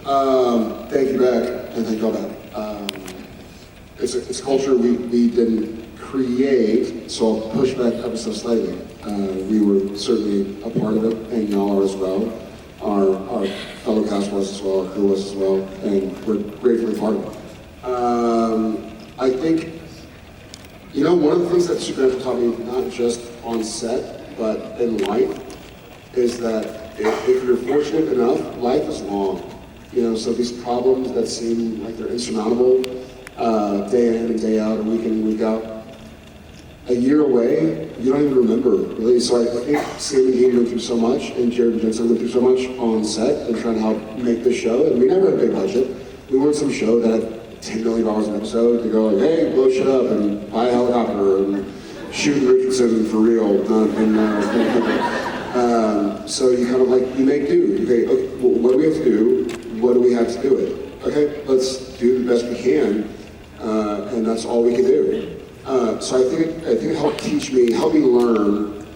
Thank you back, and thank y'all back. It's a culture we didn't create, so I'll push back ever so slightly. We were certainly a part of it, and y'all are as well. Our fellow cast was as well, our crew was as well, and we're gratefully part of it. I think, one of the things that Supernatural taught me, not just on set, but in life, is that if you're fortunate enough, life is long. So these problems that seem like they're insurmountable, day in and day out, and week in and week out, a year away, you don't even remember, really. So I think Sam and Dean went through so much, and Jared and Jensen went through so much on set and trying to help make this show. And we never had a big budget. We weren't some show that had $10 million an episode to go like, hey, blow shit up and buy a helicopter and shoot Richardson for real. So you kind of you make do. Okay, well, what do we have to do? What do we have to do it? Okay, let's do the best we can, and that's all we can do. So I think it helped teach me, helped me learn,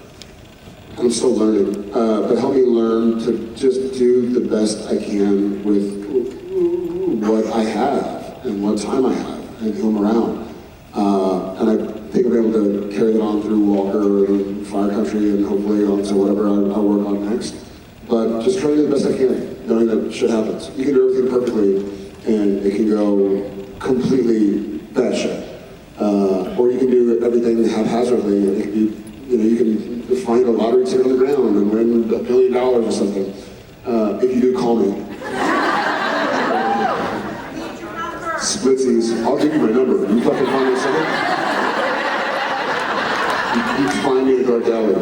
and I'm still learning, but helped me learn to just do the best I can with what I have and what time I have and who I'm around. And I think I'll be able to carry that on through Walker and Fire Country and hopefully on to whatever I work on next. But just trying to do the best I can, knowing that shit happens. You can do everything perfectly, and it can go completely batshit. Or you can do everything haphazardly, and it can be, you can find a lottery ticket on the ground and win $1 billion or something. If you do, call me. Splitsies. I'll give you my number. You fucking find me something? You find me in a dark alley.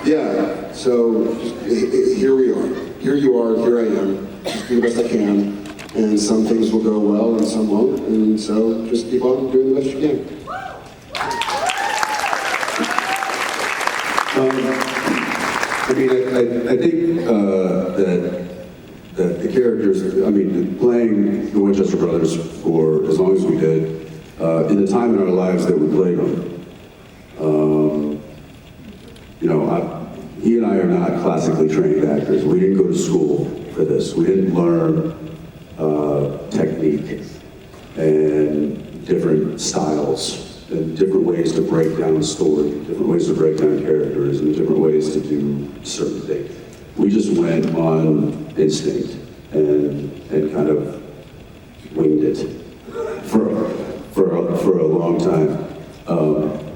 Yeah, so here we are. Here you are, here I am. Just do the best I can. And some things will go well and some won't. And so just keep on doing the best you can. I think that the characters, playing the Winchester brothers for as long as we did, in the time in our lives that we played them, he and I are not classically trained actors. We didn't go to school for this. We didn't learn technique and different styles and different ways to break down a story, different ways to break down characters, and different ways to do certain things. We just went on instinct and kind of winged it for a long time.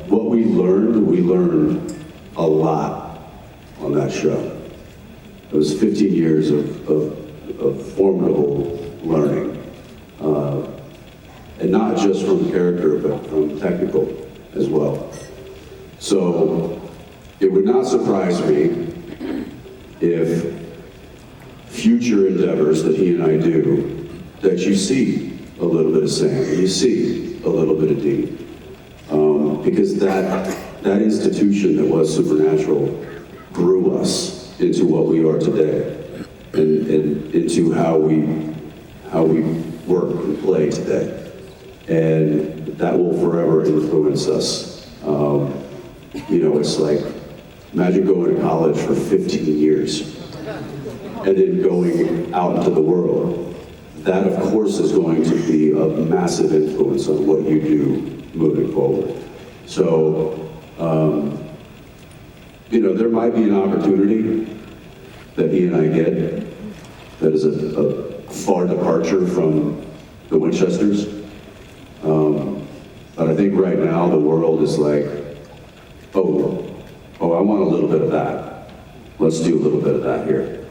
What we learned a lot on that show. It was 15 years of formidable learning. And not just from character, but from technical as well. So it would not surprise me if future endeavors that he and I do, that you see a little bit of Sam, and you see a little bit of Dean. Because that institution that was Supernatural grew us into what we are today, and into how we work and play today. And that will forever influence us. It's like, imagine going to college for 15 years and then going out into the world. That, of course, is going to be a massive influence on what you do moving forward. So, there might be an opportunity that he and I get that is a far departure from the Winchesters. But I think right now the world is like, oh, I want a little bit of that. Let's do a little bit of that here.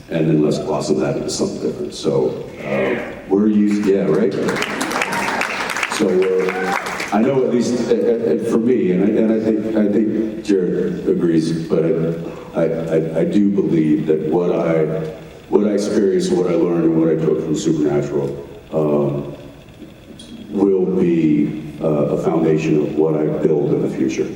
And then let's blossom that into something different. So we're used, yeah, right? So I know, at least for me, and I think Jared agrees, but I do believe that what I experienced, what I learned, and what I took from Supernatural will be a foundation of what I build in the future.